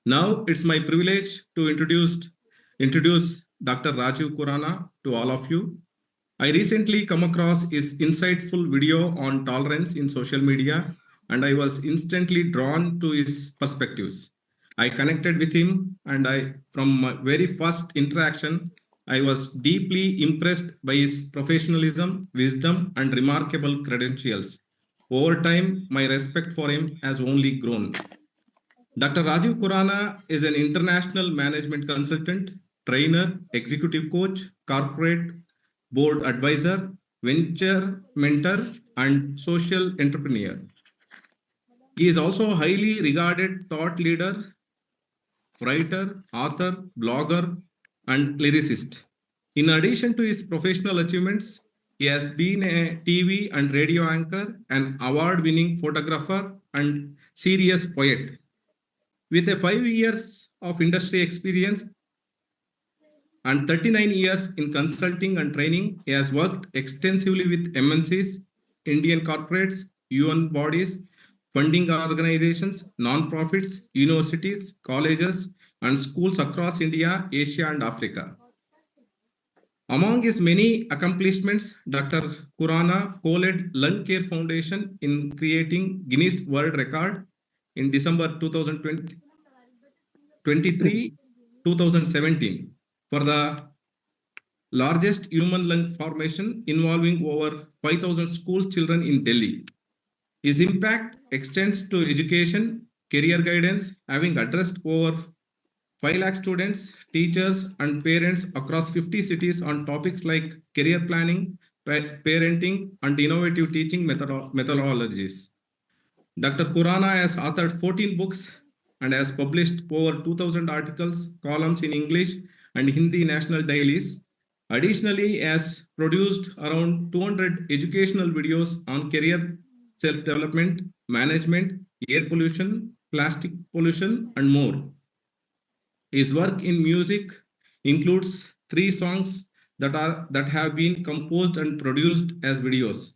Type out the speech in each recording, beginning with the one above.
Now it's my privilege to introduce Dr. Rajiv Kurana to all of you. I recently come across his insightful video on tolerance in social media, and I was instantly drawn to his perspectives. I connected with him, and from my very first interaction, I was deeply impressed by his professionalism, wisdom, and remarkable credentials. Over time, my respect for him has only grown. Dr. Rajiv Kurana is an international management consultant, trainer, executive coach, corporate board advisor, venture mentor, and social entrepreneur. He is also a highly regarded thought leader, writer, author, blogger, and lyricist. In addition to his professional achievements, he has been a TV and radio anchor, an award winning photographer, and serious poet. With a 5 years of industry experience and 39 years in consulting and training, he has worked extensively with MNCs, Indian corporates, UN bodies, funding organizations, non-profits, universities, colleges, and schools across India, Asia, and Africa. Among his many accomplishments, Dr. Kurana co-led Lung Care Foundation in creating Guinness World Record in December 2023 2017 for the largest human lung formation involving over 5,000 school children in Delhi. His impact extends to education, career guidance, having addressed over 5 lakh students, teachers, and parents across 50 cities on topics like career planning, parenting, and innovative teaching methodologies. Dr. Kurana has authored 14 books and has published over 2,000 articles, columns in English and Hindi national dailies. Additionally, he has produced around 200 educational videos on career self-development, management, air pollution, plastic pollution, and more. His work in music includes 3 songs that have been composed and produced as videos.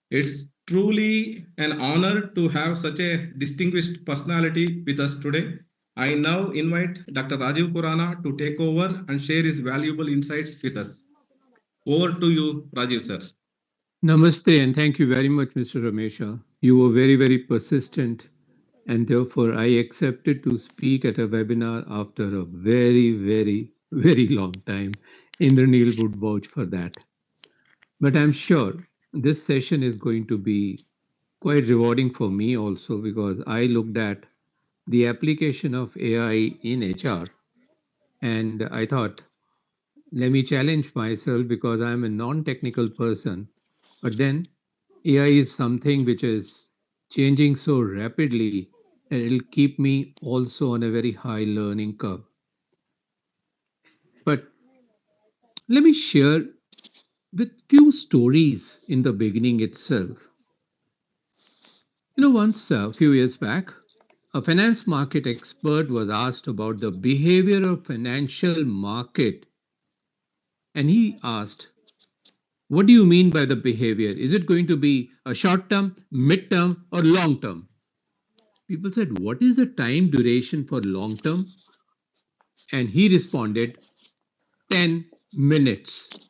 It's truly an honor to have such a distinguished personality with us today. I now invite Dr. Rajiv Kurana to take over and share his valuable insights with us. Over to you, Rajiv sir. Namaste and thank you very much, Mr. Ramesha. You were very, very persistent, and therefore I accepted to speak at a webinar after a very, very, very long time. Indranil would vouch for that. But I'm sure this session is going to be quite rewarding for me also because I looked at the application of AI in HR and I thought, let me challenge myself because I'm a non technical person. But then AI is something which is changing so rapidly and it'll keep me also on a very high learning curve. But let me share with few stories in the beginning itself. Once a few years back, a finance market expert was asked about the behavior of financial market and he asked, what do you mean by the behavior? Is it going to be a short term, mid term, or long term? People said, what is the time duration for long term? And he responded, 10 minutes.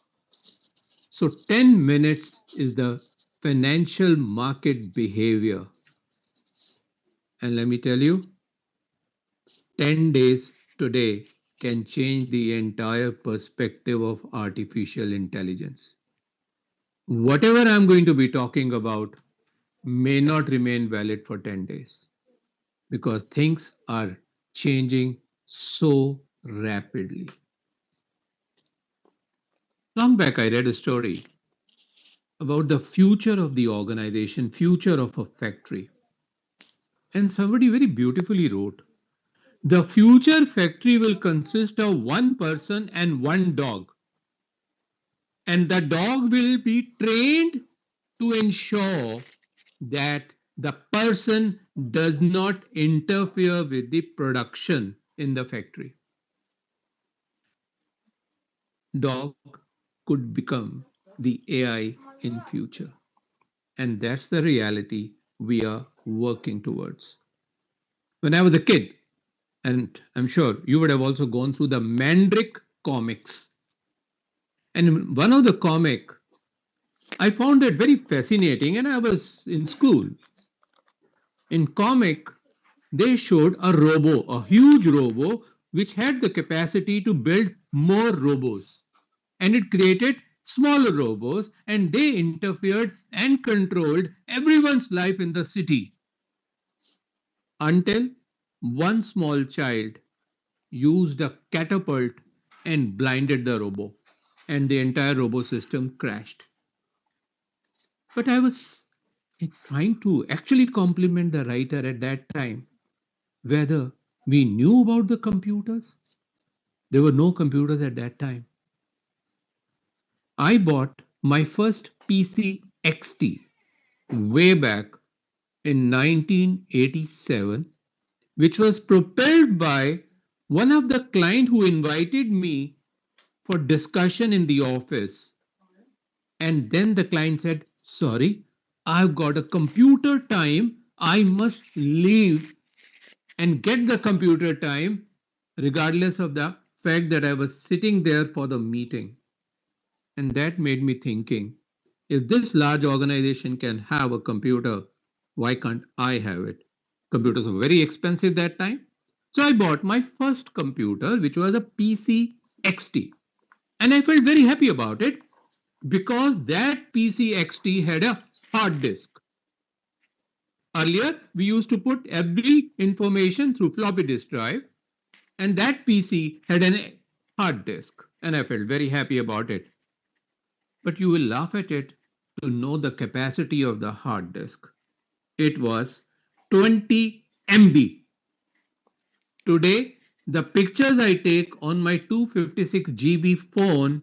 So 10 minutes is the financial market behavior. And let me tell you, 10 days today can change the entire perspective of artificial intelligence. Whatever I'm going to be talking about may not remain valid for 10 days because things are changing so rapidly. Long back, I read a story about the future of the organization, future of a factory. And somebody very beautifully wrote, the future factory will consist of one person and one dog. And the dog will be trained to ensure that the person does not interfere with the production in the factory. Dog could become the AI in future. And that's the reality we are working towards. When I was a kid, And I'm sure you would have also gone through the Mandrake comics. And in one of the comic, I found it very fascinating, and I was in school. In comic, they showed a robo, a huge robo, which had the capacity to build more robos. And it created smaller robos, and they interfered and controlled everyone's life in the city until one small child used a catapult and blinded the robo, and the entire robo system crashed. But I was trying to actually compliment the writer at that time whether we knew about the computers. There were no computers at that time. I bought my first PC XT way back in 1987, which was propelled by one of the client who invited me for discussion in the office. And then the client said, "Sorry, I've got a computer time. I must leave and get the computer time, regardless of the fact that I was sitting there for the meeting." And that made me thinking, if this large organization can have a computer, why can't I have it? Computers were very expensive that time. So I bought my first computer, which was a PC XT. And I felt very happy about it because that PC XT had a hard disk. Earlier, we used to put every information through floppy disk drive, and that PC had an hard disk, and I felt very happy about it. But you will laugh at it to know the capacity of the hard disk. It was 20 MB. Today, the pictures I take on my 256 GB phone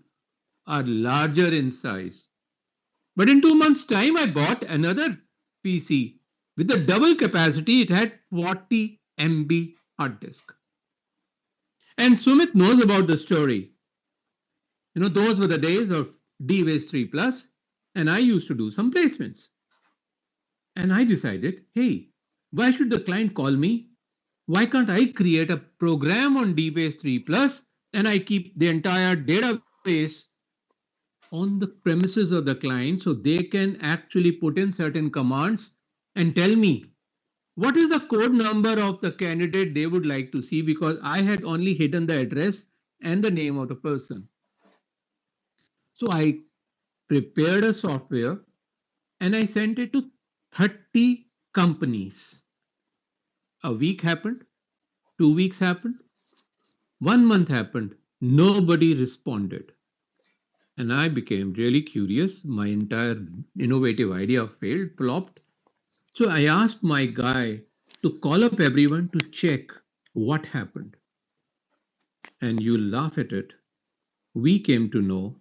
are larger in size. But in 2 months' time, I bought another PC with the double capacity. It had 40 MB hard disk. And Sumit knows about the story. Those were the days of DWAS 3 Plus, and I used to do some placements. And I decided, hey, why should the client call me? Why can't I create a program on DBase 3 Plus and I keep the entire database on the premises of the client so they can actually put in certain commands and tell me what is the code number of the candidate they would like to see, because I had only hidden the address and the name of the person. So I prepared a software and I sent it to 30 companies. A week happened, 2 weeks happened, 1 month happened, nobody responded. And I became really curious. My entire innovative idea failed, flopped. So I asked my guy to call up everyone to check what happened. And you laugh at it. We came to know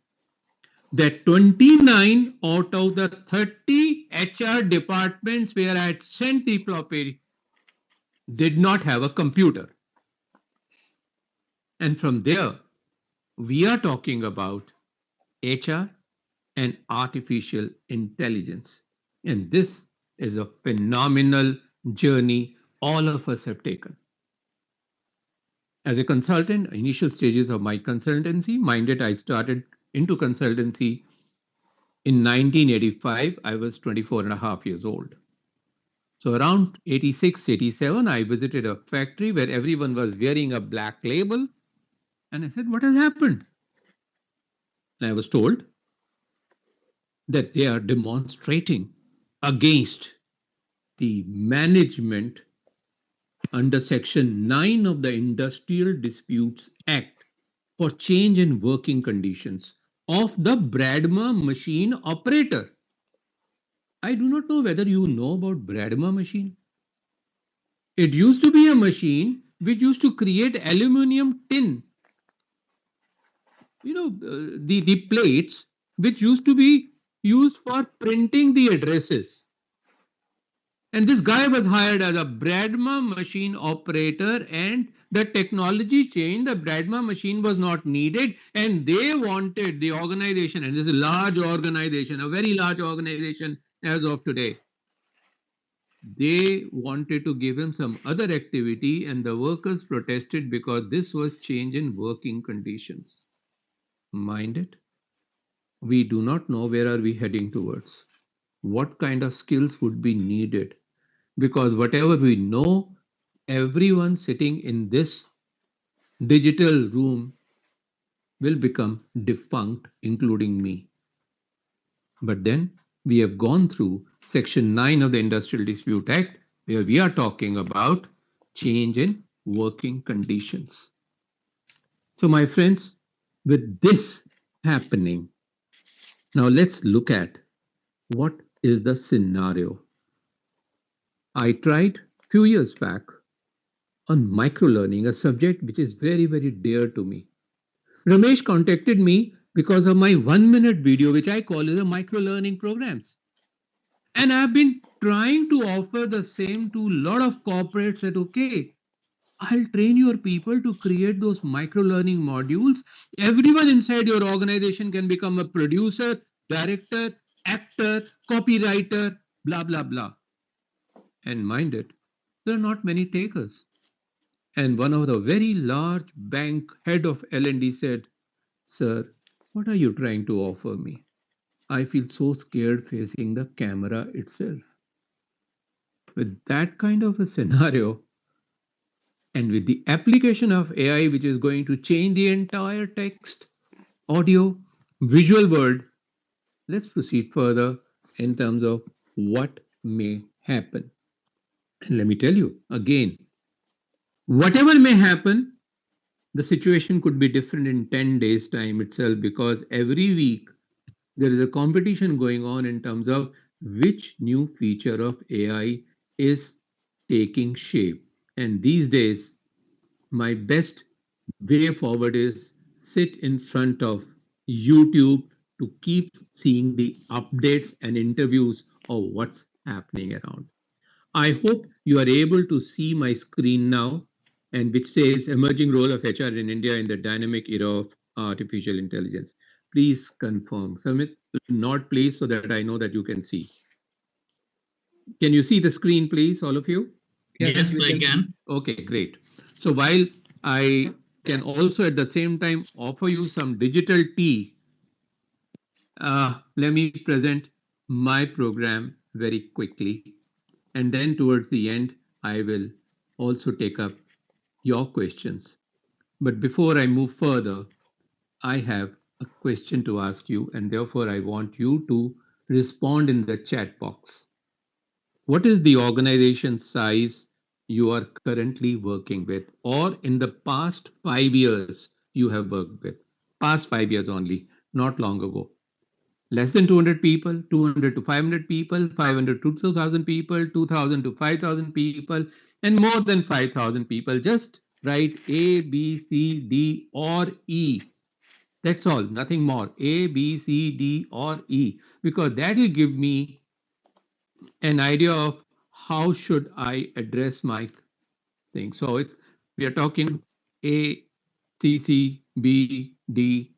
that 29 out of the 30 HR departments where I had sent the floppy did not have a computer. And from there, we are talking about HR and artificial intelligence. And this is a phenomenal journey all of us have taken. As a consultant, initial stages of my consultancy, minded I started into consultancy in 1985. I was 24 and a half years old. So around 86, 87, I visited a factory where everyone was wearing a black label. And I said, what has happened? And I was told that they are demonstrating against the management under Section 9 of the Industrial Disputes Act for change in working conditions of the Bradma machine operator. I do not know whether you know about Bradma machine. It used to be a machine which used to create aluminum tin. The plates which used to be used for printing the addresses. And this guy was hired as a Bradma machine operator, and the technology changed. The Bradma machine was not needed, and they wanted the organization, and this is a large organization, a very large organization as of today. they wanted to give him some other activity, and the workers protested because this was change in working conditions. Mind it, we do not know where are we heading towards. What kind of skills would be needed? Because whatever we know, everyone sitting in this digital room will become defunct, including me. But then we have gone through Section 9 of the Industrial Dispute Act, where we are talking about change in working conditions. So, my friends, with this happening, now let's look at what is the scenario. I tried few years back on microlearning, a subject which is very, very dear to me. Ramesh contacted me because of my 1 minute video, which I call as a microlearning programs. And I've been trying to offer the same to a lot of corporates that, okay, I'll train your people to create those micro learning modules. Everyone inside your organization can become a producer, director, actor, copywriter, blah, blah, blah. And mind it, there are not many takers. And one of the very large bank head of L&D said, "Sir, what are you trying to offer me? I feel so scared facing the camera itself." With that kind of a scenario, and with the application of AI, which is going to change the entire text, audio, visual world, let's proceed further in terms of what may happen. And let me tell you again, whatever may happen, the situation could be different in 10 days' time itself, because every week there is a competition going on in terms of which new feature of AI is taking shape. And these days, my best way forward is sit in front of YouTube to keep seeing the updates and interviews of what's happening around. I hope you are able to see my screen now, and which says emerging role of HR in India in the dynamic era of artificial intelligence. Please confirm. Samit, not please, so that I know that you can see. Can you see the screen, please, all of you? Yes, Yes, we I can see. can. Okay, great. So while I can also at the same time offer you some digital tea, let me present my program very quickly. And then towards the end, I will also take up your questions. But before I move further, I have a question to ask you, and therefore I want you to respond in the chat box. What is the organization size you are currently working with, or in the past 5 years you have worked with? Past 5 years only, not long ago. Less than 200 people, 200 to 500 people, 500 to 2000 people, 2000 to 5000 people, and more than 5000 people. Just write A, B, C, D, or E. That's all, nothing more. A, B, C, D, or E, because that will give me an idea of how should I address my thing. So if we are talking A, C, C, B, D,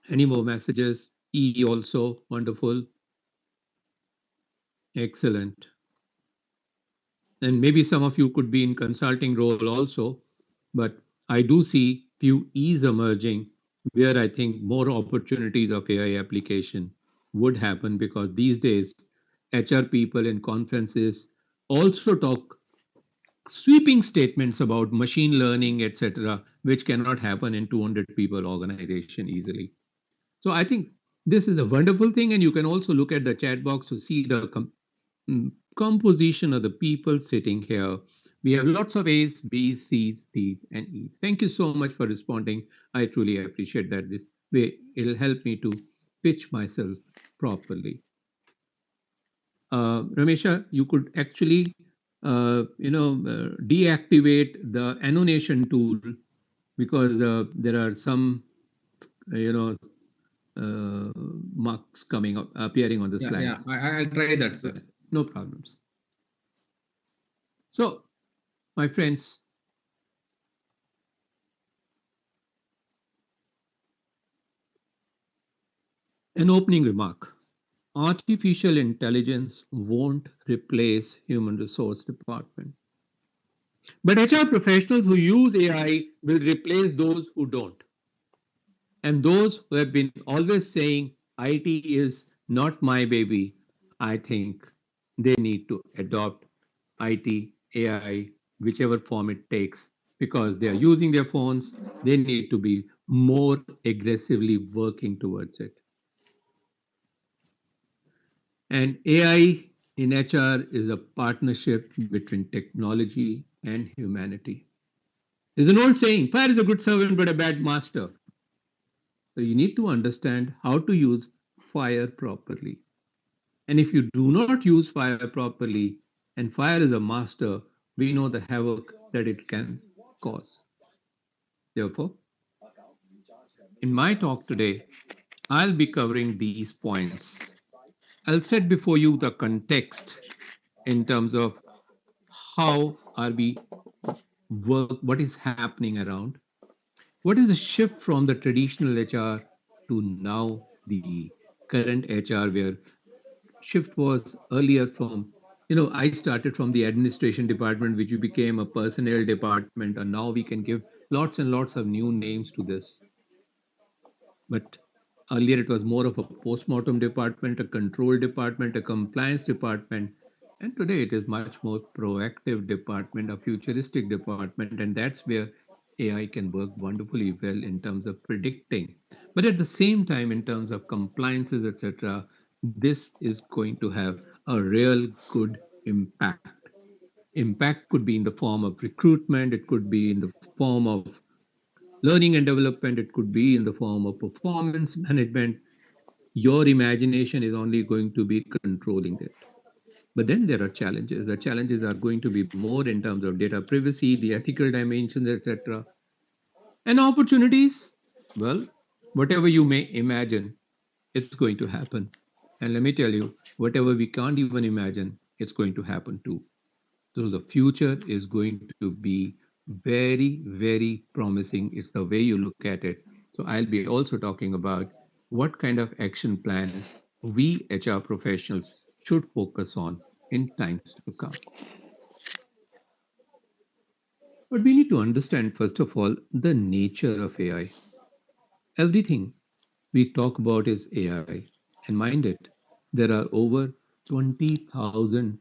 any more messages? E also, wonderful, excellent. And maybe some of you could be in consulting role also, but I do see few E's emerging where I think more opportunities of AI application would happen, because these days HR people in conferences also talk sweeping statements about machine learning, etc., which cannot happen in 200 people organization easily. So I think this is a wonderful thing, and you can also look at the chat box to see the composition of the people sitting here. We have lots of A's, B's, C's, D's, and E's. Thank you so much for responding. I truly appreciate that. This way it'll help me to pitch myself properly. Ramesha, you could actually, deactivate the annotation tool, because there are some, you know, marks coming up, appearing on the Yeah, yeah. slides. I'll try that, sir. No problems. So, my friends, an opening remark. artificial intelligence won't replace human resource department. But HR professionals who use AI will replace those who don't. And those who have been always saying IT is not my baby, I think they need to adopt IT, AI, whichever form it takes, because they are using their phones, they need to be more aggressively working towards it. And AI in HR is a partnership between technology and humanity. There's an old saying, fire is a good servant but a bad master. So you need to understand how to use fire properly. And if you do not use fire properly, and fire is a master, we know the havoc that it can cause. Therefore, in my talk today, I'll be covering these points. I'll set before you the context in terms of how are we work, what is happening around, what is the shift from the traditional HR to now the current HR, where shift was earlier from, I started from the administration department, which became a personnel department, and now we can give lots and lots of new names to this. But earlier it was more of a postmortem department, a control department, a compliance department. And today it is much more proactive department, a futuristic department. And that's where AI can work wonderfully well in terms of predicting. But at the same time, in terms of compliances, etc., this is going to have a real good impact. Impact could be in the form of recruitment, it could be in the form of learning and development, it could be in the form of performance management. Your imagination is only going to be controlling it. But then there are challenges. The challenges are going to be more in terms of data privacy, the ethical dimensions, etc. And opportunities, well, whatever you may imagine, it's going to happen. And let me tell you, whatever we can't even imagine, it's going to happen too. So the future is going to be very, very promising. It's the way you look at it. So I'll be also talking about what kind of action plan we HR professionals should focus on in times to come. But we need to understand, first of all, the nature of AI. Everything we talk about is AI. And mind it, there are over 20,000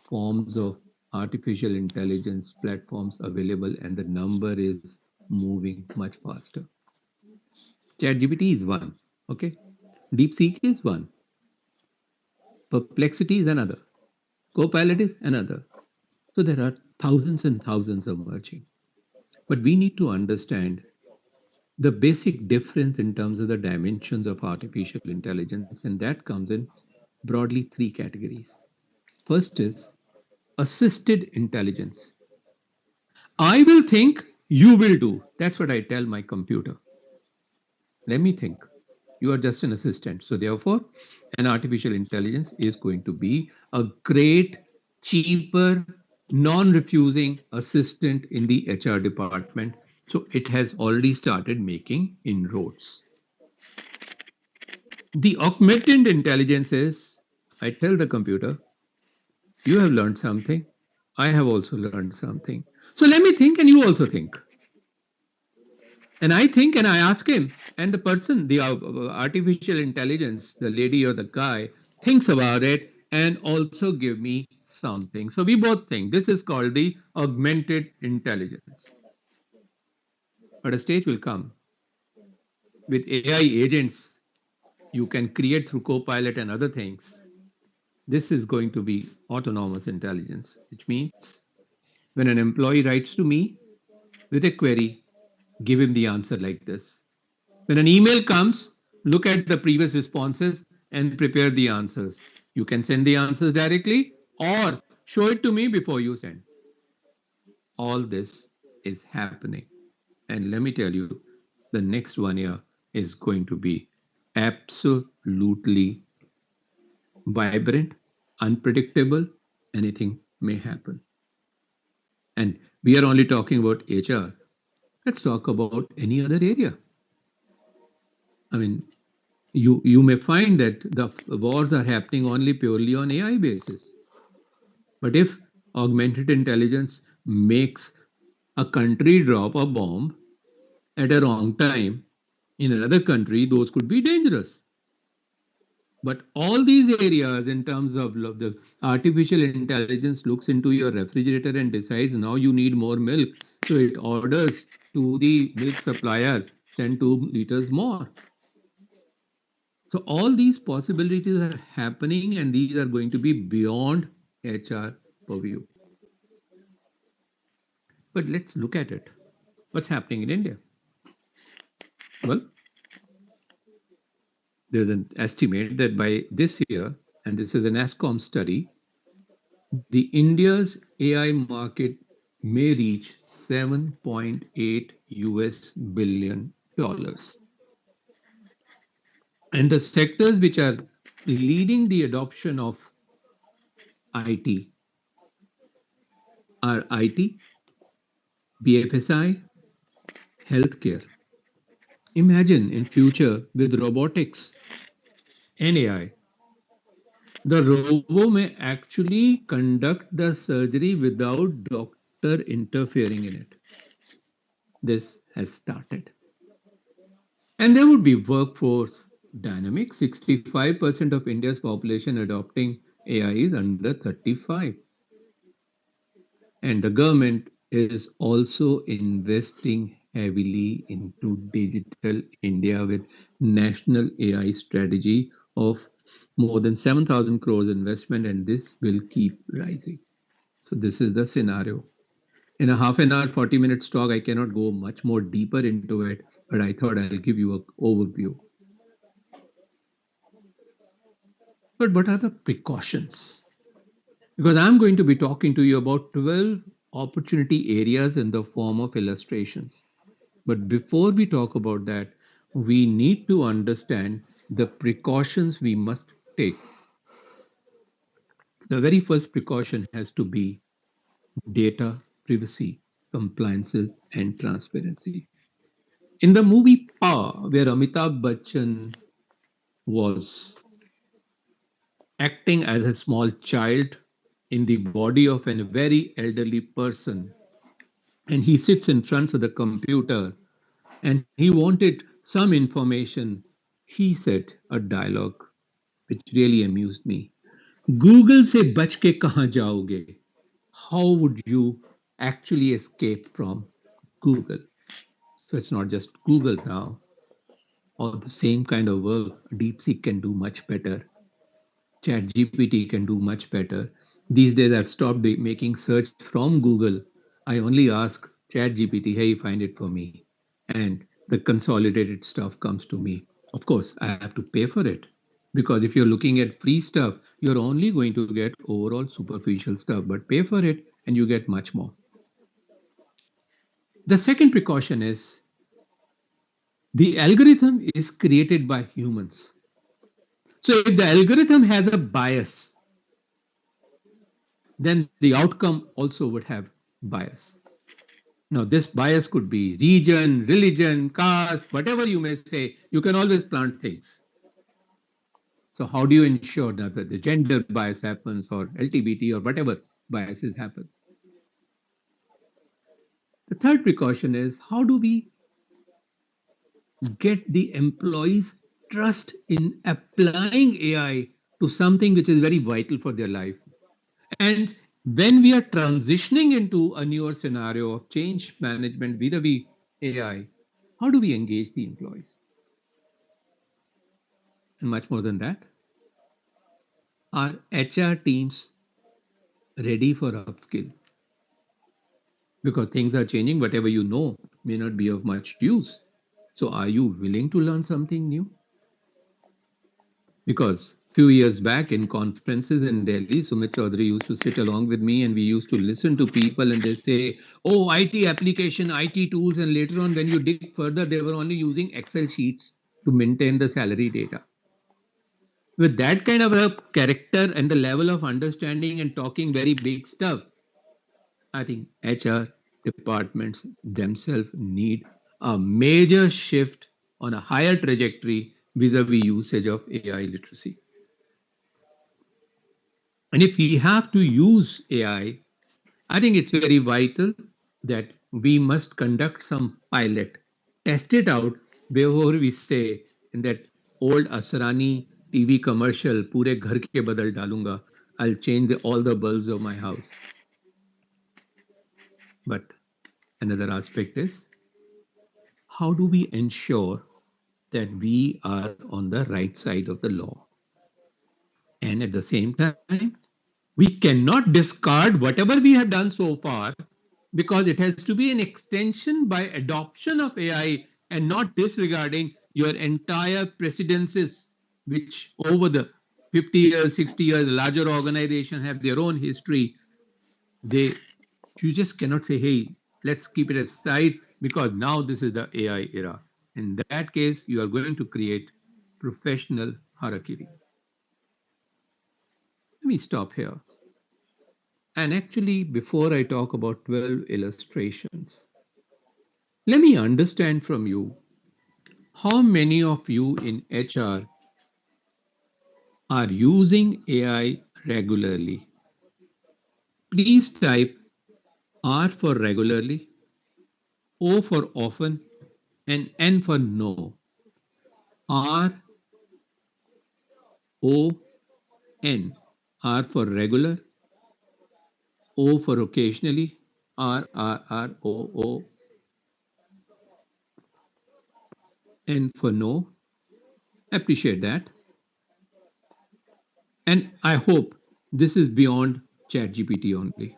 forms of artificial intelligence platforms available, and the number is moving much faster. ChatGPT is one, okay? DeepSeek is one, Perplexity is another, Copilot is another. So there are thousands and thousands emerging. But we need to understand the basic difference in terms of the dimensions of artificial intelligence, and that comes in broadly three categories. First is assisted intelligence. I will think, you will do. That's what I tell my computer. Let me think. You are just an assistant. So, therefore, an artificial intelligence is going to be a great, cheaper, non refusing assistant in the HR department. So, it has already started making inroads. The augmented intelligence is I tell the computer, you have learned something. I have also learned something. So let me think and you also think. And I think and I ask him. And the person, the artificial intelligence, the lady or the guy, thinks about it and also give me something. So we both think. This is called the augmented intelligence. But a stage will come with AI agents you can create through Copilot and other things. This is going to be autonomous intelligence, which means when an employee writes to me with a query, give him the answer like this. When an email comes, look at the previous responses and prepare the answers. You can send the answers directly or show it to me before you send. All this is happening. And let me tell you, the next 1 year is going to be absolutely vibrant, unpredictable. Anything may happen. And we are only talking about HR. Let's talk about any other area. I mean, You may find that the wars are happening only purely on AI basis. But if augmented intelligence makes a country drop a bomb at a wrong time in another country, those could be dangerous. But all these areas, in terms of the artificial intelligence, looks into your refrigerator and decides now you need more milk. So it orders to the milk supplier, send 2 liters more. So all these possibilities are happening, and these are going to be beyond HR purview. But let's look at it. What's happening in India? Well, there's an estimate that by this year, and this is an ASCOM study, the India's AI market may reach 7.8 US billion dollars. And the sectors which are leading the adoption of IT are IT, BFSI, healthcare. Imagine in future with robotics and AI, the robo may actually conduct the surgery without doctor interfering in it. This has started. And there would be workforce dynamic. 65% of India's population adopting AI is under 35. And the government is also investing heavily into digital India with national AI strategy of more than 7,000 crores investment, and this will keep rising. So this is the scenario. In a half an hour, 40 minutes talk, I cannot go much more deeper into it, but I thought I'll give you an overview. But what are the precautions? Because I'm going to be talking to you about 12 opportunity areas in the form of illustrations. But before we talk about that, we need to understand the precautions we must take. The very first precaution has to be data privacy, compliances, and transparency. In the movie Power, where Amitabh Bachchan was acting as a small child in the body of a very elderly person, and he sits in front of the computer and he wanted some information, he said a dialogue which really amused me. Google se bach ke kahan jaoge? How would you actually escape from Google? So it's not just Google now, or the same kind of work DeepSeek can do much better. Chat GPT can do much better. These days, I've stopped making search from Google. I only ask Chat GPT, hey, find it for me. And the consolidated stuff comes to me. Of course, I have to pay for it. Because if you're looking at free stuff, you're only going to get overall superficial stuff, but pay for it and you get much more. The second precaution is the algorithm is created by humans. So if the algorithm has a bias, then the outcome also would have bias. Now, this bias could be region, religion, caste, whatever you may say, you can always plant things. So, how do you ensure that the gender bias happens or LGBT or whatever biases happen? The third precaution is how do we get the employees' trust in applying AI to something which is very vital for their life? And when we are transitioning into a newer scenario of change management vis-a-vis AI, how do we engage the employees? And much more than that, are HR teams ready for upskill? Because things are changing, whatever you know may not be of much use. So are you willing to learn something new? Because few years back in conferences in Delhi, Sumit Chaudhary used to sit along with me and we used to listen to people and they say, oh, IT application, IT tools. And later on, when you dig further, they were only using Excel sheets to maintain the salary data. With that kind of a character and the level of understanding and talking very big stuff, I think HR departments themselves need a major shift on a higher trajectory vis-a-vis usage of AI literacy. And if we have to use AI, I think it's very vital that we must conduct some pilot, test it out before we say in that old Asrani TV commercial, "Pure ghar ke badal dalunga." I'll change all the bulbs of my house. But another aspect is, how do we ensure that we are on the right side of the law? And at the same time, we cannot discard whatever we have done so far, because it has to be an extension by adoption of AI and not disregarding your entire precedences, which over the 50 years, 60 years, larger organizations have their own history. They, you just cannot say, hey, let's keep it aside because now this is the AI era. In that case, you are going to create professional harakiri. Let me stop here. And actually, before I talk about 12 illustrations, let me understand from you, how many of you in HR are using AI regularly? Please type R for regularly, O for often, and N for no. R, O, N. R for regular, O for occasionally, R, N for no. Appreciate that. And I hope this is beyond ChatGPT only.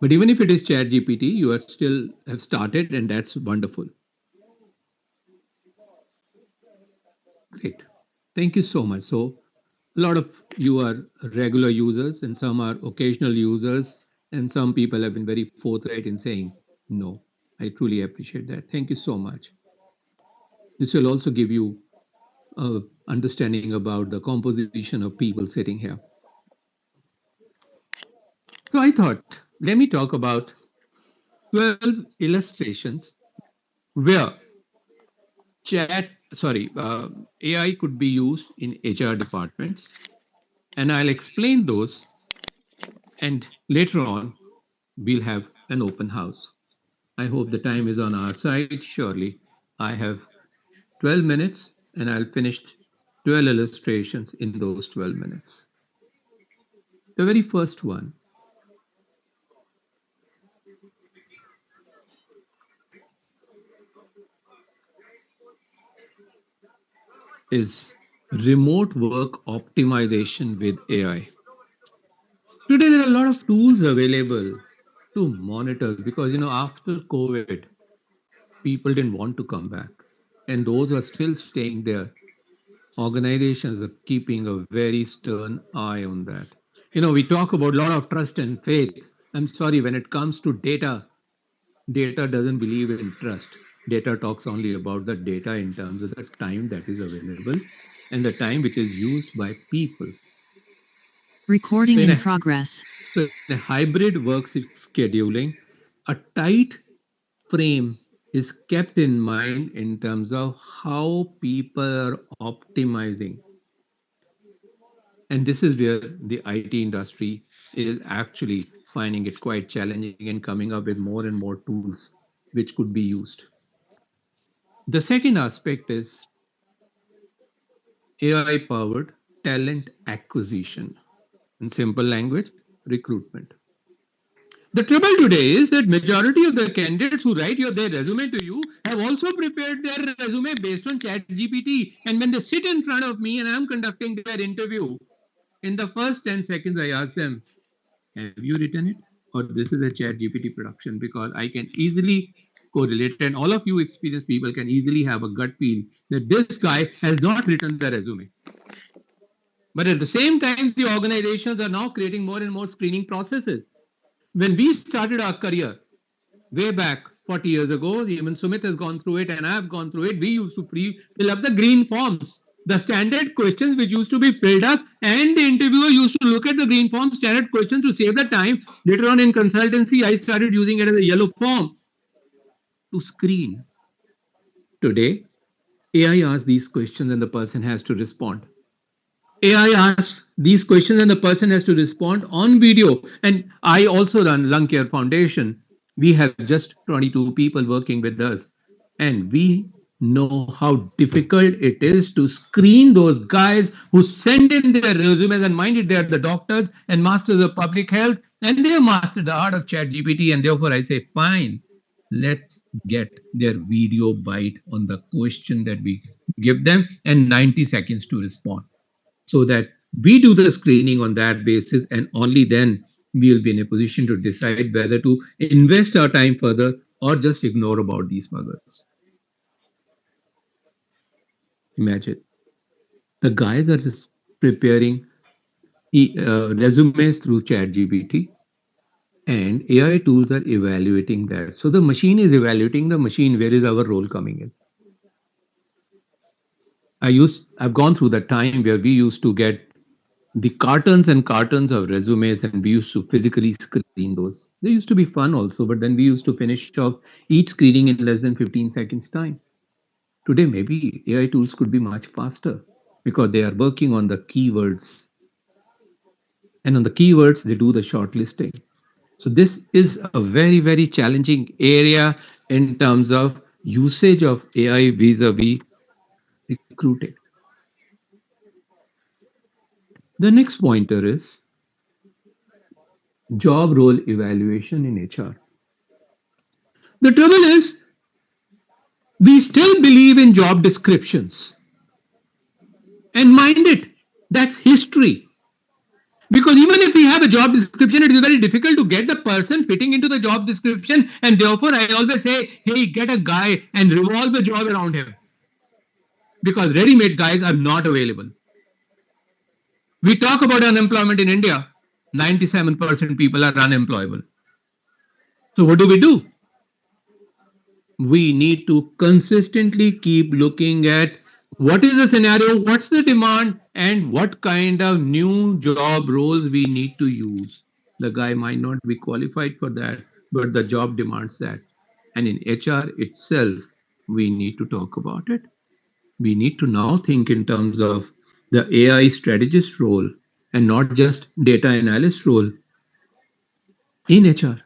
But even if it is ChatGPT, you are still have started, and that's wonderful. Great. Thank you so much. So a lot of you are regular users and some are occasional users, and some people have been very forthright in saying no. I truly appreciate that. Thank you so much. This will also give you understanding about the composition of people sitting here. So I thought, let me talk about 12 illustrations where AI could be used in HR departments, and I'll explain those. And later on, we'll have an open house. I hope the time is on our side. Surely, I have 12 minutes, and I'll finish 12 illustrations in those 12 minutes. The very first one is remote work optimization with AI. Today, there are a lot of tools available to monitor, because after COVID, people didn't want to come back, and those who are still staying there, organizations are keeping a very stern eye on that. We talk about a lot of trust and faith. I'm sorry, when it comes to data, data doesn't believe in trust. Data talks only about the data in terms of the time that is available and the time which is used by people. Recording in progress. So in a hybrid work scheduling, a tight frame is kept in mind in terms of how people are optimizing. And this is where the IT industry is actually finding it quite challenging and coming up with more and more tools which could be used. The second aspect is AI powered talent acquisition. In simple language, recruitment. The trouble today is that majority of the candidates who write their resume to you have also prepared their resume based on ChatGPT. And when they sit in front of me and I'm conducting their interview, in the first 10 seconds, I ask them, have you written it? Or this is a ChatGPT production? Because I can easily correlate, and all of you experienced people can easily have a gut feel that this guy has not written the resume. But at the same time, the organizations are now creating more and more screening processes. When we started our career way back 40 years ago, even Sumit has gone through it and I've gone through it. We used to fill up the green forms, the standard questions which used to be filled up, and the interviewer used to look at the green form standard questions to save the time. Later on in consultancy, I started using it as a yellow form to screen. Today, AI asks these questions and the person has to respond. AI asks these questions and the person has to respond on video. And I also run Lung Care Foundation. We have just 22 people working with us. And we know how difficult it is to screen those guys who send in their resumes and mind it, they are the doctors and masters of public health and they have mastered the art of chat GPT. And therefore, I say, fine, let's get their video bite on the question that we give them and 90 seconds to respond so that we do the screening on that basis and only then we will be in a position to decide whether to invest our time further or just ignore about these buggers. Imagine the guys are just preparing resumes through chat gpt and AI tools are evaluating that. So the machine is evaluating the machine. Where is our role coming in? I've gone through the time where we used to get the cartons and cartons of resumes and we used to physically screen those. They used to be fun also, but then we used to finish off each screening in less than 15 seconds time. Today maybe AI tools could be much faster because they are working on the keywords, and on the keywords they do the shortlisting. So this is a very challenging area in terms of usage of AI vis-a-vis recruiting. The next pointer is job role evaluation in HR. The trouble is, we still believe in job descriptions. And mind it, that's history. Because even if we have a job description, it is very difficult to get the person fitting into the job description. And therefore, I always say, hey, get a guy and revolve the job around him. Because ready made guys are not available. We talk about unemployment in India, 97% people are unemployable. So, what do? We need to consistently keep looking at what is the scenario, what's the demand, and what kind of new job roles we need to use. The guy might not be qualified for that, but the job demands that. And in HR itself, we need to talk about it. We need to now think in terms of the AI strategist role and not just data analyst role in HR,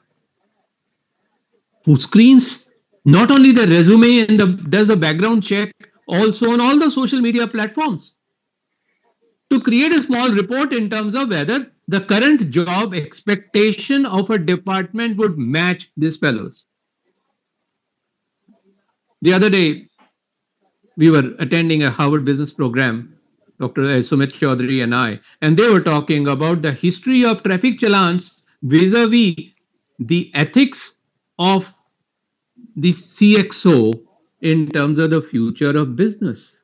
who screens not only the resume and does the background check also on all the social media platforms to create a small report in terms of whether the current job expectation of a department would match these fellows. The other day, we were attending a Harvard business program, Dr. Sumit Chaudhary and I, and they were talking about the history of traffic challans vis-a-vis the ethics of the CXO in terms of the future of business.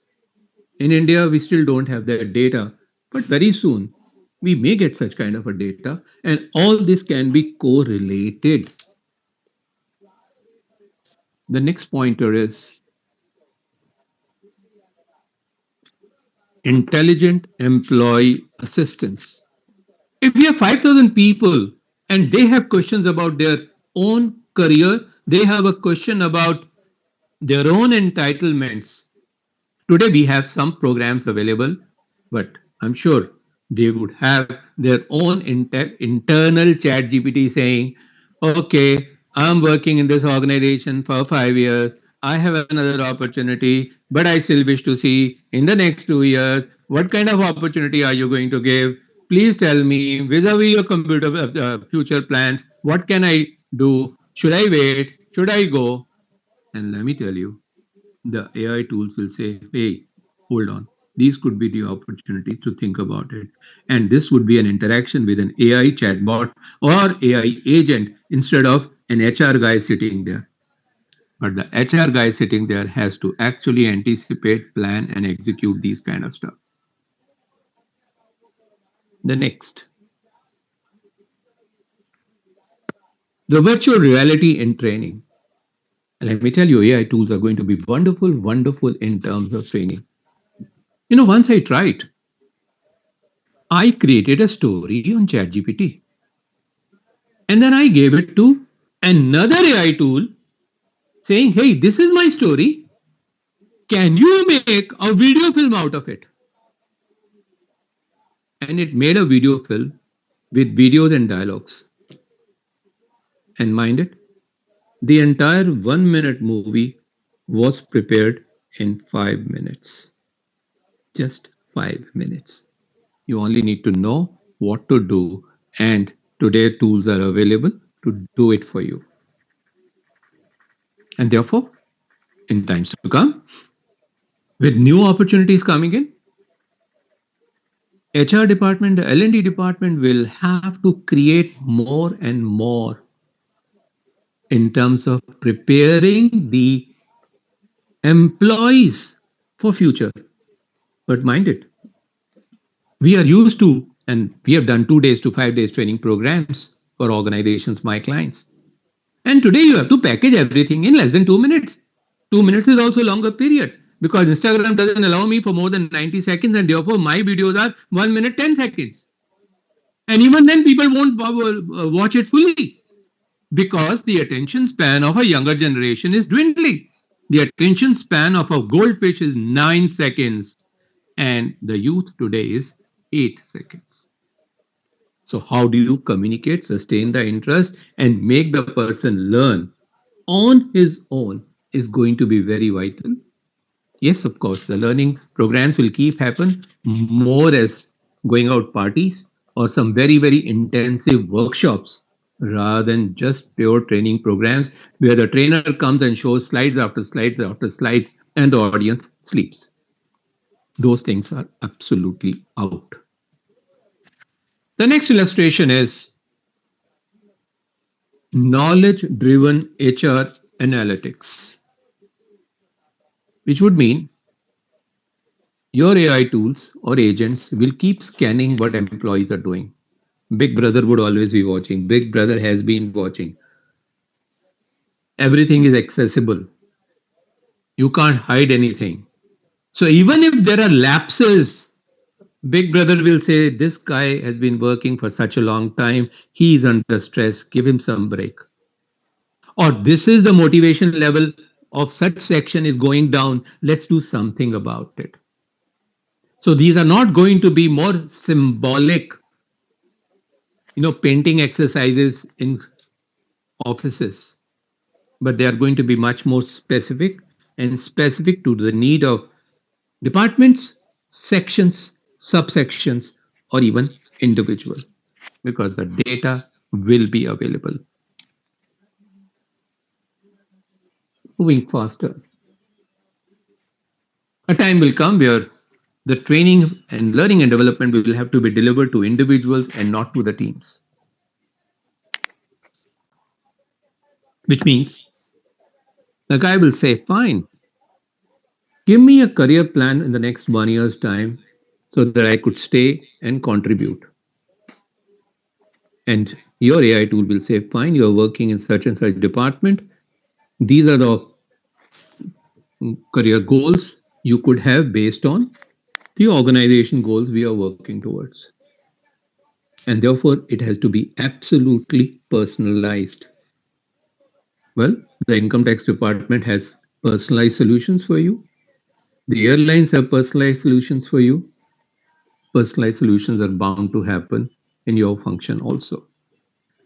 In India, we still don't have that data, but very soon we may get such kind of a data, and all this can be correlated. The next pointer is intelligent employee assistance. If we have 5,000 people and they have questions about their own career, they have a question about their own entitlements. Today we have some programs available, but I'm sure they would have their own internal chat GPT saying, okay, I'm working in this organization for 5 years. I have another opportunity, but I still wish to see in the next 2 years, what kind of opportunity are you going to give? Please tell me vis-a-vis your computer future plans, what can I do? Should I wait? Should I go? And let me tell you, the AI tools will say, hey, hold on. These could be the opportunities to think about it. And this would be an interaction with an AI chatbot or AI agent instead of an HR guy sitting there. But the HR guy sitting there has to actually anticipate, plan, and execute these kind of stuff. The next, the virtual reality in training. Let me tell you, AI tools are going to be wonderful in terms of training. Once I tried, I created a story on ChatGPT and then I gave it to another AI tool saying, hey, this is my story. Can you make a video film out of it? And it made a video film with videos and dialogues. And mind it, the entire 1 minute movie was prepared in 5 minutes. Just 5 minutes. You only need to know what to do, and today tools are available to do it for you. And therefore, in times to come, with new opportunities coming in, HR department, the L&D department will have to create more and more in terms of preparing the employees for future. But mind it, we are used to, and we have done 2 days to 5 days training programs for organizations, my clients. And today you have to package everything in less than 2 minutes. 2 minutes is also a longer period because Instagram doesn't allow me for more than 90 seconds, and therefore my videos are 1 minute 10 seconds. And even then, people won't watch it fully because the attention span of a younger generation is dwindling. The attention span of a goldfish is 9 seconds, and the youth today is 8 seconds. So, how do you communicate, sustain the interest, and make the person learn on his own is going to be very vital. Yes, of course, the learning programs will keep happen more as going out parties or some very, very intensive workshops rather than just pure training programs where the trainer comes and shows slides after slides after slides and the audience sleeps. Those things are absolutely out. The next illustration is knowledge driven HR analytics, which would mean your AI tools or agents will keep scanning what employees are doing. Big Brother would always be watching. Big Brother has been watching. Everything is accessible. You can't hide anything. So even if there are lapses, Big Brother will say, this guy has been working for such a long time. He is under stress. Give him some break. Or this is the motivation level of such section is going down. Let's do something about it. So these are not going to be more symbolic, painting exercises in offices, but they are going to be much more specific and specific to the need of departments, sections, subsections, or even individual, because the data will be available. Moving faster. A time will come where the training and learning and development will have to be delivered to individuals and not to the teams. Which means the guy will say, fine, give me a career plan in the next 1 year's time so that I could stay and contribute. And your AI tool will say, fine, you're working in such and such department. These are the career goals you could have based on the organization goals we are working towards. And therefore, it has to be absolutely personalized. Well, the income tax department has personalized solutions for you. The airlines have personalized solutions for you. Personalized solutions are bound to happen in your function also.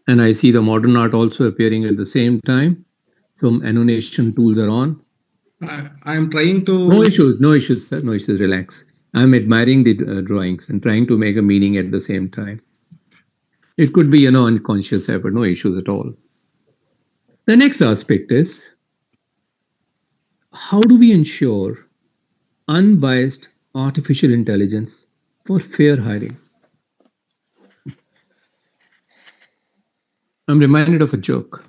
And I see the modern art also appearing at the same time. Some annotation tools are on. I am trying to. No issues, sir. No issues. Relax. I'm admiring the drawings and trying to make a meaning at the same time. It could be, unconscious effort. No issues at all. The next aspect is how do we ensure unbiased artificial intelligence for fair hiring? I'm reminded of a joke.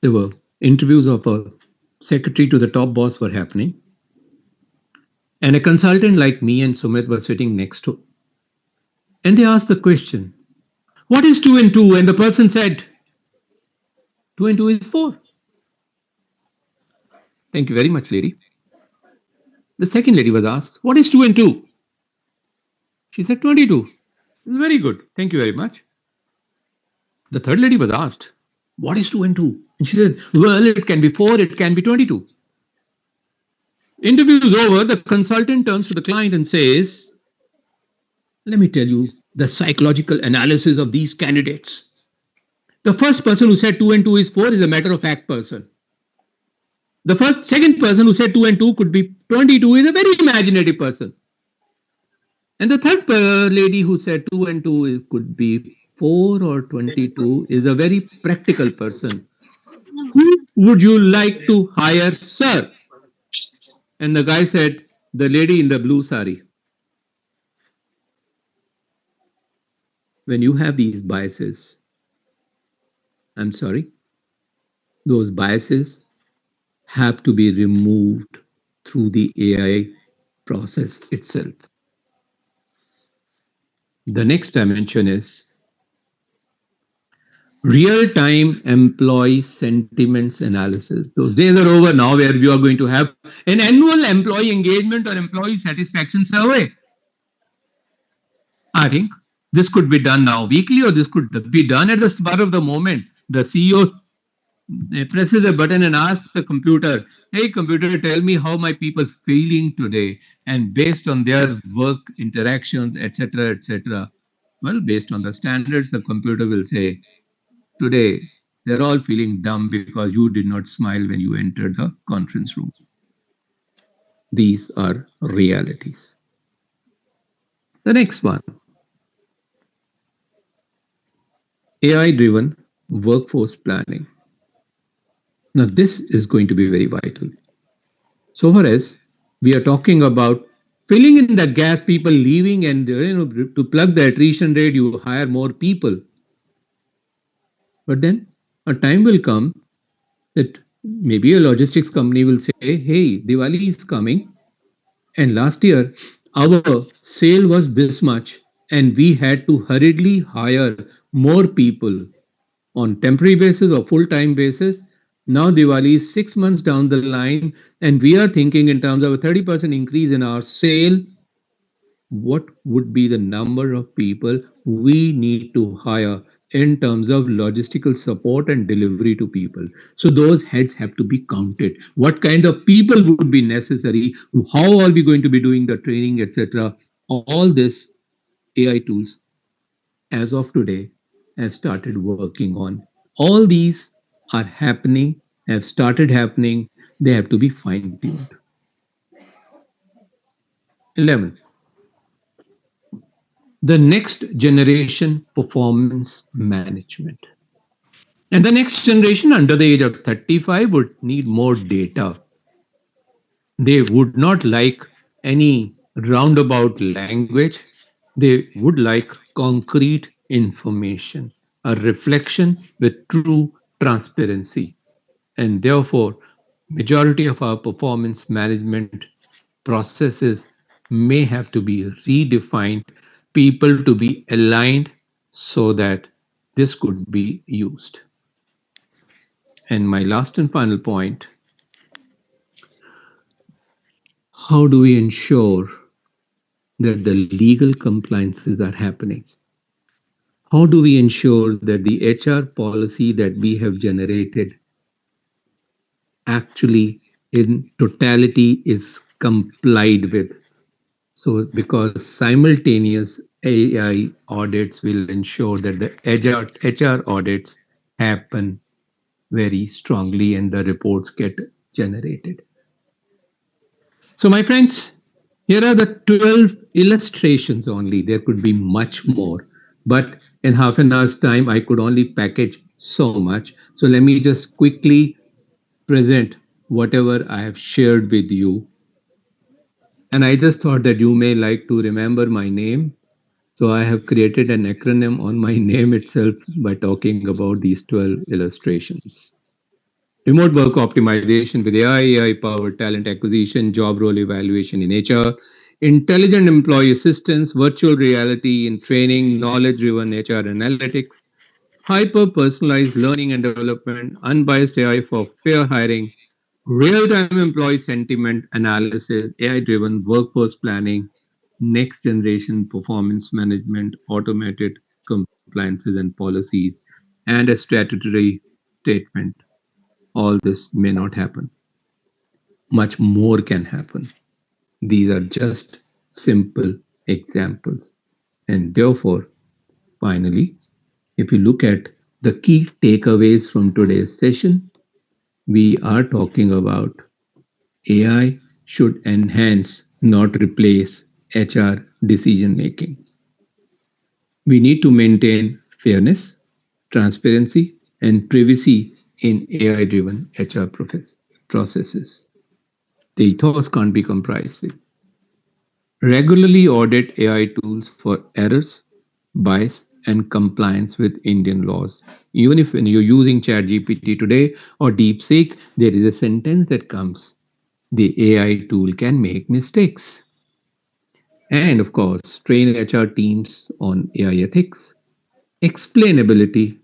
There were interviews of a secretary to the top boss were happening, and a consultant like me and Sumit were sitting next to. And they asked the question, what is 2 and 2? And the person said, 2 and 2 is 4. Thank you very much, lady. The second lady was asked, what is 2 and 2? She said 22. Very good. Thank you very much. The third lady was asked, What is 2 and 2? And she said, well, it can be 4, it can be 22. Interview is over. The consultant turns to the client and says, let me tell you the psychological analysis of these candidates. The first person who said 2 and 2 is 4 is a matter of fact person. Second person who said 2 and 2 could be 22 is a very imaginative person. And the third lady who said 2 and 2 could be 4 or 22 is a very practical person. Who would you like to hire, sir? And the guy said, the lady in the blue sari. When you have these biases, I'm sorry, those biases have to be removed through the AI process itself. The next dimension is real-time employee sentiments analysis. Those days are over now where you are going to have an annual employee engagement or employee satisfaction survey. I think this could be done now weekly, or this could be done at the spur of the moment. The CEO presses a button and asks the computer, hey computer, tell me how my people feeling today, and based on their work interactions, etc., well, based on the standards, the computer will say, today they're all feeling dumb because you did not smile when you entered the conference room. These are realities. The next one, AI driven workforce planning. Now this is going to be very vital. So far as we are talking about filling in the gas, people leaving, and to plug the attrition rate, you hire more people. But then a time will come that maybe a logistics company will say, hey, Diwali is coming, and last year our sale was this much, and we had to hurriedly hire more people on temporary basis or full-time basis. Now Diwali is 6 months down the line, and we are thinking in terms of a 30% increase in our sale. What would be the number of people we need to hire in terms of logistical support and delivery to people? So those heads have to be counted. What kind of people would be necessary? How are we going to be doing the training, etc.? All this AI tools as of today has started working on. All these are happening, have started happening. They have to be fine tuned. 11. The next generation performance management. And the next generation under the age of 35 would need more data. They would not like any roundabout language. They would like concrete information, a reflection with true transparency. And therefore, majority of our performance management processes may have to be redefined, people to be aligned so that this could be used. And my last and final point, how do we ensure that the legal compliances are happening? How do we ensure that the HR policy that we have generated actually in totality is complied with? So because simultaneous AI audits will ensure that the HR audits happen very strongly and the reports get generated. So my friends, here are the 12 illustrations only. There could be much more, but in half an hour's time, I could only package so much. So let me just quickly present whatever I have shared with you. And I just thought that you may like to remember my name. So I have created an acronym on my name itself by talking about these 12 illustrations. Remote work optimization with AI powered talent acquisition, job role evaluation in HR, intelligent employee assistance, virtual reality in training, knowledge driven HR analytics, hyper personalized learning and development, unbiased AI for fair hiring, real time employee sentiment analysis, AI driven workforce planning, next generation performance management, automated compliances and policies, and a statutory statement, all this may not happen. Much more can happen. These are just simple examples. And therefore, finally, if you look at the key takeaways from today's session, we are talking about AI should enhance, not replace HR decision making. We need to maintain fairness, transparency, and privacy in AI driven HR processes. The ethos can't be compromised with. Regularly audit AI tools for errors, bias, and compliance with Indian laws. Even if when you're using ChatGPT today or DeepSeek, there is a sentence that comes the AI tool can make mistakes. And of course, train HR teams on AI ethics, explainability,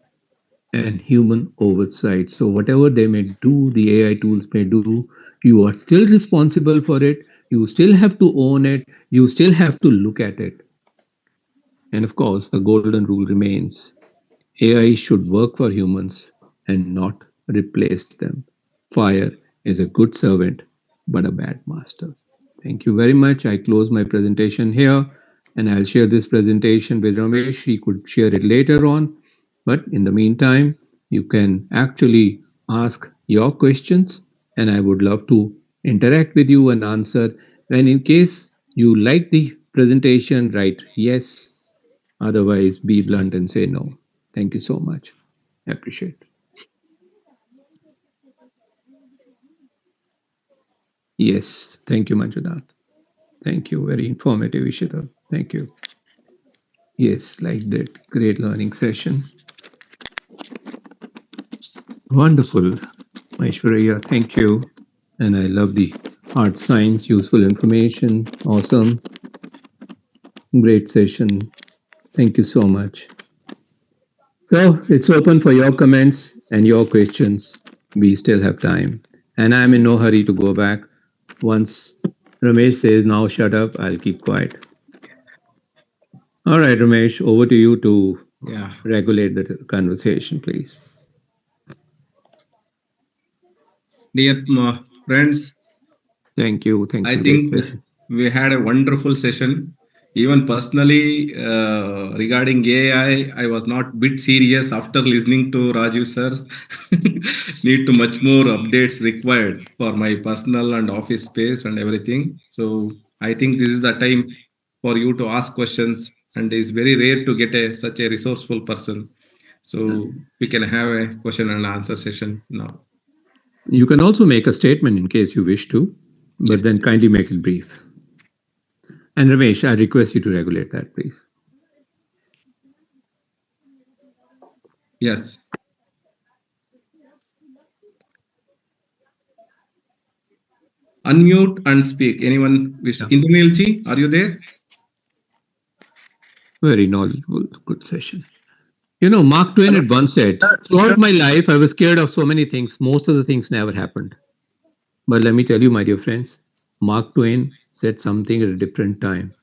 and human oversight. So, whatever they may do, the AI tools may do, you are still responsible for it. You still have to own it. You still have to look at it. And of course, the golden rule remains AI should work for humans and not replace them. Fire is a good servant, but a bad master. Thank you very much. I close my presentation here and I'll share this presentation with Ramesh. He could share it later on. But in the meantime, you can actually ask your questions and I would love to interact with you and answer. And in case you like the presentation, write yes. Otherwise, be blunt and say no. Thank you so much. I appreciate it. Yes, thank you, Manjunath. Thank you. Very informative, Ishita. Thank you. Yes, like that. Great learning session. Wonderful. Aishwarya, thank you. And I love the hard science, useful information. Awesome. Great session. Thank you so much. So it's open for your comments and your questions. We still have time. And I'm in no hurry to go back. Once Ramesh says, now shut up, I'll keep quiet. All right, Ramesh, over to you to Yeah. regulate the conversation, please. Dear friends, Thank you. Thank you. I Great think session. we had a wonderful session. Even personally, regarding AI, I was not bit serious after listening to Rajiv sir. Need to much more updates required for my personal and office space and everything. So I think this is the time for you to ask questions, and it's very rare to get such a resourceful person. So we can have a question and answer session now. You can also make a statement in case you wish to, but Yes. then kindly make it brief. And Ramesh, I request you to regulate that, please. Yes. Unmute and speak. Anyone wish? Yeah. Indranilji, are you there? Very knowledgeable. Good session. You know, Mark Twain Hello. had once said, throughout my life, I was scared of so many things. Most of the things never happened. But let me tell you, my dear friends, Mark Twain said something at a different time.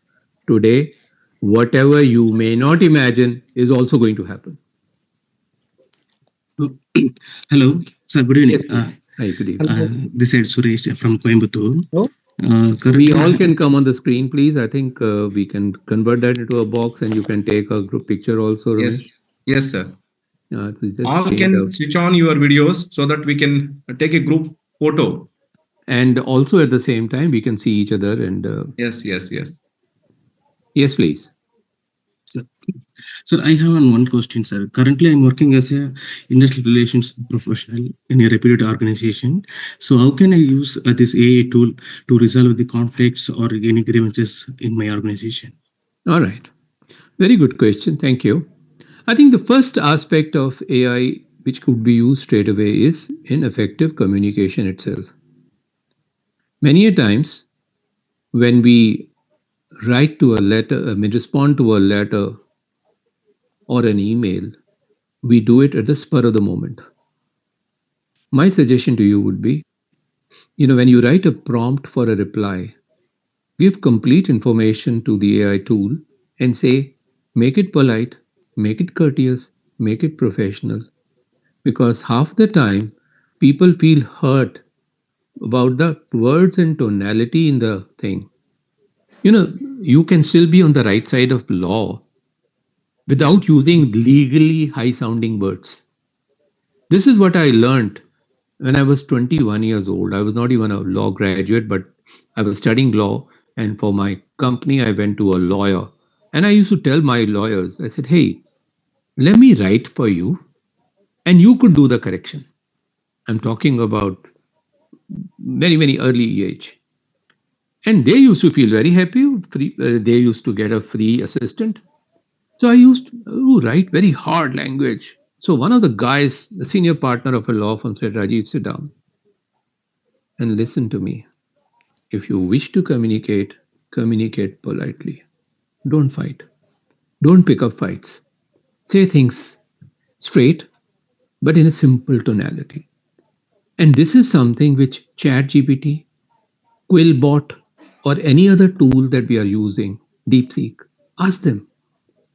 Today, whatever you may not imagine is also going to happen. Oh, Hello, sir. Good Yes, evening. please. Hi, good evening. This is Suresh from Coimbatore. So we Currently, all can come on the screen, please. I think we can convert that into a box and you can take a group picture also, Ramesh. Yes. Yes, sir. So just All change the can switch on your videos so that we can take a group photo. and also at the same time we can see each other and Yes, yes, yes. yes, please. sir, sir, I have one question, sir. Currently, I'm working as a industrial relations professional in a reputed organization. So, how can I use this AI tool to resolve the conflicts or any grievances in my organization? All right. Very good question. Thank you. I think the first aspect of AI which could be used straight away is in effective communication itself. Many a times when we write to a letter, I mean, respond to a letter or an email, we do it at the spur of the moment. My suggestion to you would be, when you write a prompt for a reply, give complete information to the AI tool and say, make it polite, make it courteous, make it professional. because half the time people feel hurt about the words and tonality in the thing. You know, you can still be on the right side of law Yes. without using legally high sounding words. This is what I learned when I was 21 years old. I was not even a law graduate, but I was studying law. And for my company, I went to a lawyer. And I used to tell my lawyers, I said, hey, let me write for you and you could do the correction. I'm talking about very, very early age. And they used to feel very happy. They used to get a free assistant. So I used to write very hard language. So one of the guys, the senior partner of a law firm, said, Rajiv, sit down and listen to me. If you wish to communicate, communicate politely. Don't fight. Don't pick up fights. Say things straight, but in a simple tonality. And this is something which ChatGPT, Quillbot, or any other tool that we are using, DeepSeek, ask them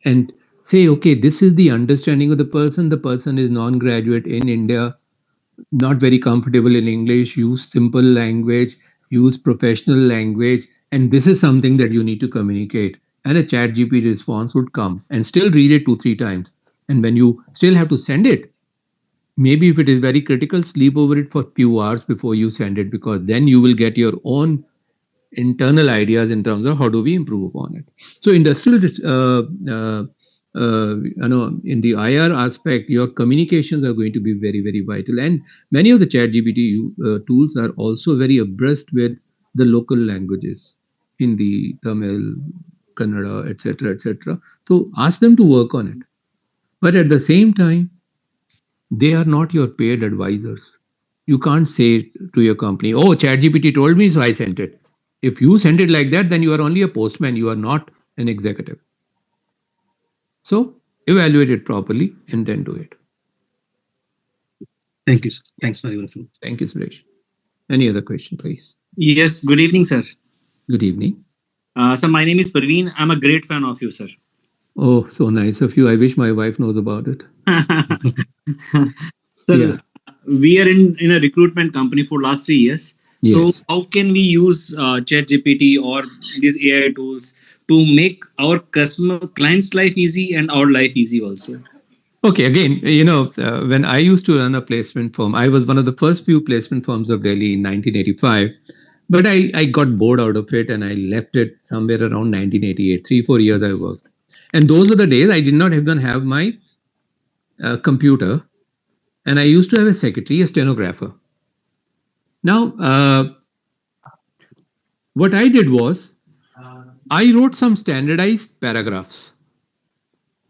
and say, okay, this is the understanding of the person. The person is non-graduate in India, not very comfortable in English, use simple language, use professional language, and this is something that you need to communicate. And a chat GPT response would come and still read it 2, 3 times. And when you still have to send it, maybe if it is very critical, sleep over it for few hours before you send it, because then you will get your own internal ideas in terms of how do we improve upon it. So industrial, in the IR aspect, your communications are going to be very, very vital. And many of the chat GPT tools are also very abreast with the local languages, Hindi, Tamil, Kannada, etc., etc. So ask them to work on it. But at the same time, they are not your paid advisors. You can't say to your company, oh, ChatGPT told me, so I sent it. If you send it like that, then you are only a postman. You are not an executive. So evaluate it properly and then do it. Thank you, sir. Thanks for your information. Thank you, Suresh. Any other question, please? Yes, good evening, sir. Good evening. Sir, my name is Parveen. I'm a great fan of you, sir. Oh, so nice of you. I wish my wife knows about it. Sir, Yeah. we are in a recruitment company for last 3 years. So Yes. how can we use ChatGPT or these AI tools to make our customer clients' life easy and our life easy also? Okay, again, when I used to run a placement firm, I was one of the first few placement firms of Delhi in 1985. But I got bored out of it and I left it somewhere around 1988. 3, 4 years I worked. And those were the days I did not even have my computer. And I used to have a secretary, a stenographer. Now, what I did was I wrote some standardized paragraphs.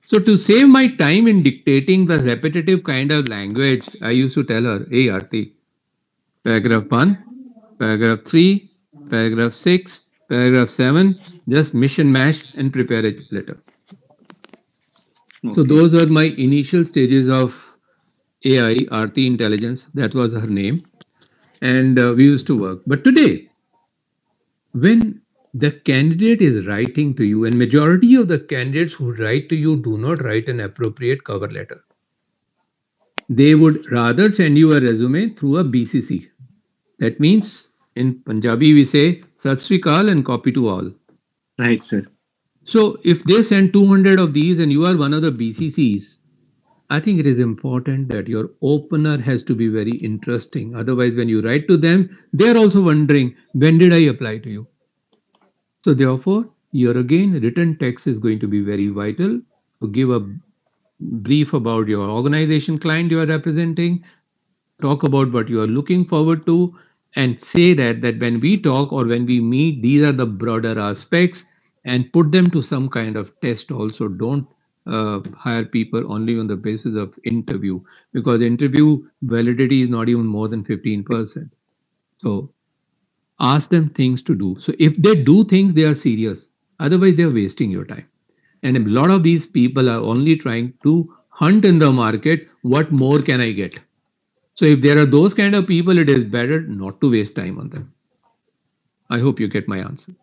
So to save my time in dictating the repetitive kind of language, I used to tell her, hey, Aarti, paragraph 1, paragraph 3, paragraph 6, paragraph 7, just mish and mash and prepare a letter. So Okay. those are my initial stages of AI, Aarti Intelligence. That was her name. And we used to work. But today, when the candidate is writing to you, and majority of the candidates who write to you do not write an appropriate cover letter. They would rather send you a resume through a BCC. That means in Punjabi we say Sat Sri Akal and copy to all. Right, sir. So if they send 200 of these and you are one of the BCCs, I think it is important that your opener has to be very interesting. Otherwise, when you write to them, they are also wondering, when did I apply to you? So therefore, here again, written text is going to be very vital to give a brief about your organization client you are representing, talk about what you are looking forward to, and say that when we talk or when we meet, these are the broader aspects, and put them to some kind of test also. Don't hire people only on the basis of interview, because interview validity is not even more than 15%. So ask them things to do. So if they do things, they are serious. Otherwise, they are wasting your time. And a lot of these people are only trying to hunt in the market. What more can I get? So if there are those kind of people, it is better not to waste time on them. I hope you get my answer.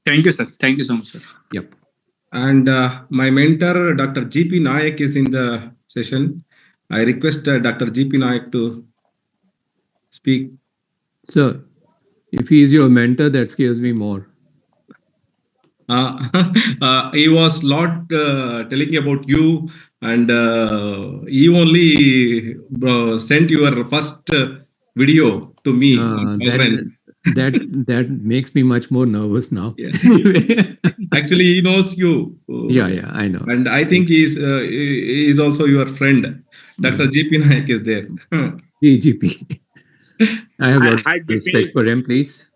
Thank you, sir. Thank you so much, sir. Yep. And my mentor, Dr. GP Nayak, is in the session. I request Dr. GP Nayak to speak. Sir, if he is your mentor, that scares me more. He was lot telling about you, and he only sent your first video to me on tolerance. That makes me much more nervous now. Yeah. Anyway. Actually, he knows you. Yeah, I know. And I think he is also your friend. Dr. GP Nayak is there. GGP. I have a lot Hi, of respect for him, please.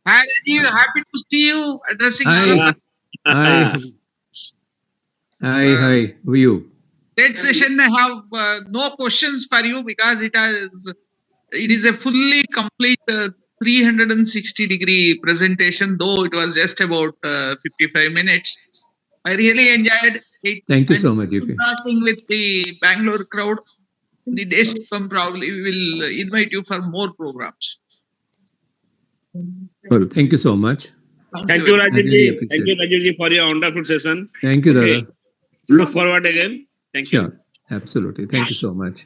Hi, Rajiv. Happy to see you addressing all Hi. of us. Hi. Hi. Who are you? That session I have no questions for you because it is a fully complete 360-degree presentation, though it was just about 55 minutes. I really enjoyed it. Thank you And so much, GP. talking with the Bangalore crowd, the days to come probably will invite you for more programs. Well, thank you so much. Thank you, I really Rajivji. appreciate Thank you, it. Rajivji, for your wonderful session. Thank you, Okay. Dada. Look forward again. Thank you. Sure. Absolutely. Thank you so much.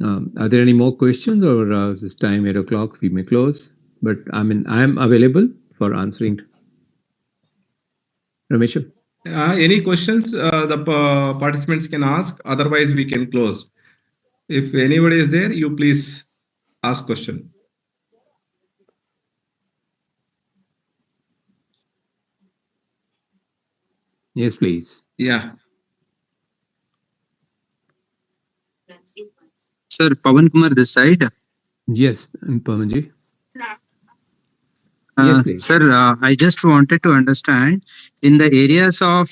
Are there any more questions, or this time 8 o'clock we may close? But I mean, I'm available for answering. Ramesh? Any questions the participants can ask? Otherwise, we can close. If anybody is there, you please ask question. Yes, please. Yeah. Sir, Pawan Kumar this side. Yes, Pamanji. Yes, please. Sir, I just wanted to understand in the areas of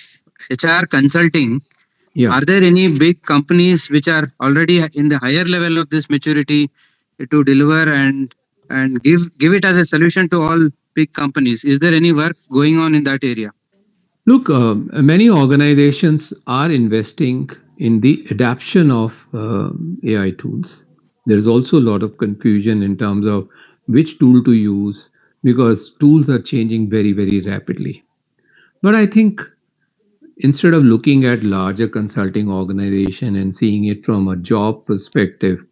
HR consulting, Yeah. are there any big companies which are already in the higher level of this maturity to deliver and give it as a solution to all big companies? Is there any work going on in that area? Look, many organizations are investing in the adoption of AI tools. There is also a lot of confusion in terms of which tool to use because tools are changing very, very rapidly. But I think instead of looking at larger consulting organization and seeing it from a job perspective,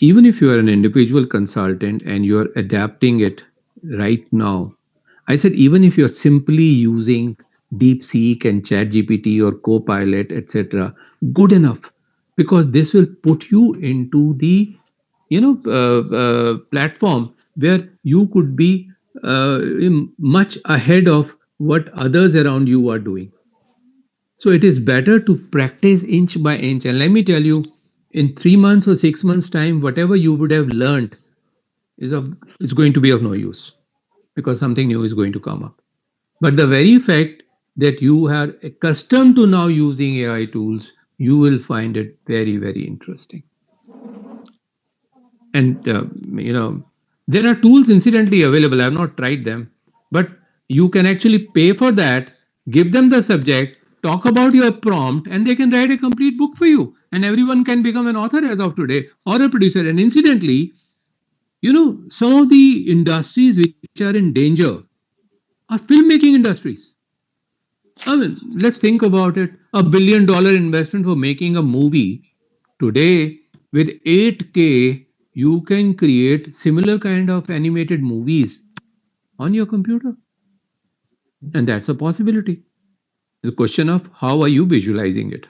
even if you are an individual consultant and you are adapting it right now, I said even if you're simply using DeepSeek and ChatGPT or Copilot, etc., good enough, because this will put you into the platform where you could be much ahead of what others around you are doing. So it is better to practice inch by inch. And let me tell you, in 3 months or 6 months' time, whatever you would have learned is going to be of no use because something new is going to come up. But the very fact that you are accustomed to now using AI tools, you will find it very, very interesting. And there are tools incidentally available. I have not tried them, but you can actually pay for that, give them the subject, talk about your prompt, and they can write a complete book for you. And everyone can become an author as of today or a producer. And incidentally, some of the industries which are in danger are filmmaking industries. I mean, let's think about it. $1 billion investment for making a movie. Today, with 8K, you can create similar kind of animated movies on your computer. And that's a possibility. The question of how are you visualizing it?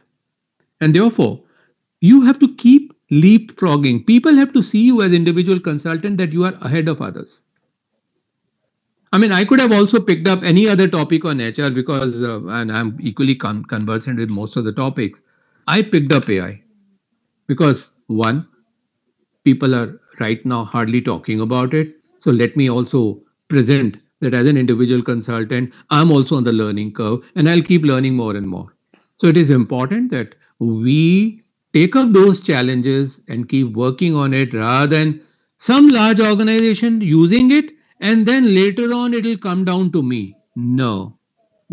And therefore, you have to keep leapfrogging. People have to see you as individual consultant that you are ahead of others. I mean, I could have also picked up any other topic on HR because, and I'm equally conversant with most of the topics. I picked up AI because one, people are right now hardly talking about it. So let me also present that as an individual consultant, I'm also on the learning curve and I'll keep learning more and more. So it is important that we take up those challenges and keep working on it rather than some large organization using it and then later on it will come down to me. No,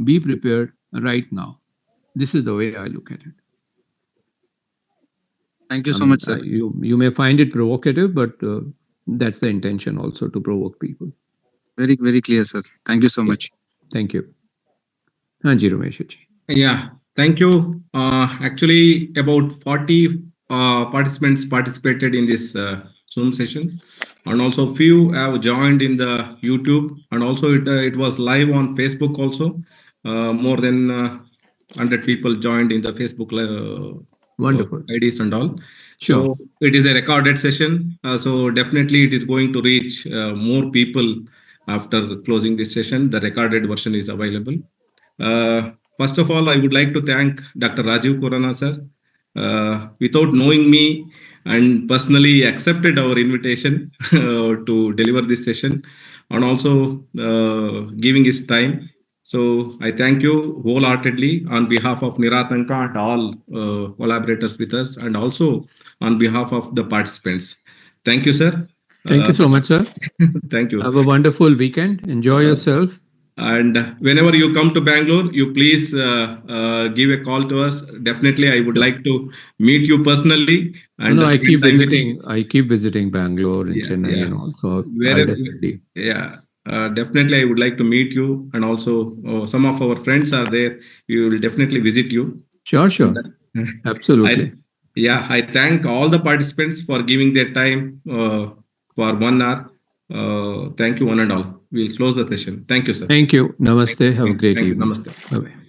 be prepared right now. This is the way I look at it. Thank you so much, sir. You may find it provocative, but that's the intention also to provoke people. Very, very clear, sir. Thank you so much. Thank you. Hanji Ramesh ji. Yeah. Thank you. Actually, about 40 participants participated in this Zoom session, and also few have joined in the YouTube, and also it was live on Facebook also. More than 100 people joined in the Facebook Wonderful. IDs and all. Sure. So it is a recorded session. So definitely it is going to reach more people after closing this session. The recorded version is available. First of all, I would like to thank Dr. Rajiv Kurana sir. Without knowing me and personally accepted our invitation to deliver this session and also giving his time. So I thank you wholeheartedly on behalf of Niratanka and all collaborators with us and also on behalf of the participants. Thank you, sir. Thank you so much, sir. Thank you. Have a wonderful weekend. Enjoy yourself. And whenever you come to Bangalore, you please give a call to us. Definitely, I would Sure. like to meet you personally and No, I spend keep time with visiting. you. I keep visiting Bangalore and Yeah, Chennai yeah. and all. So I'll Wherever, definitely. yeah. Definitely, I would like to meet you, and also some of our friends are there. We will definitely visit you. Sure, sure. And, Absolutely. I thank all the participants for giving their time for 1 hour. Thank you, one and all. We'll close the session. Thank you, sir. Thank you. Namaste. Have a great Thank you. evening. Namaste. Bye-bye.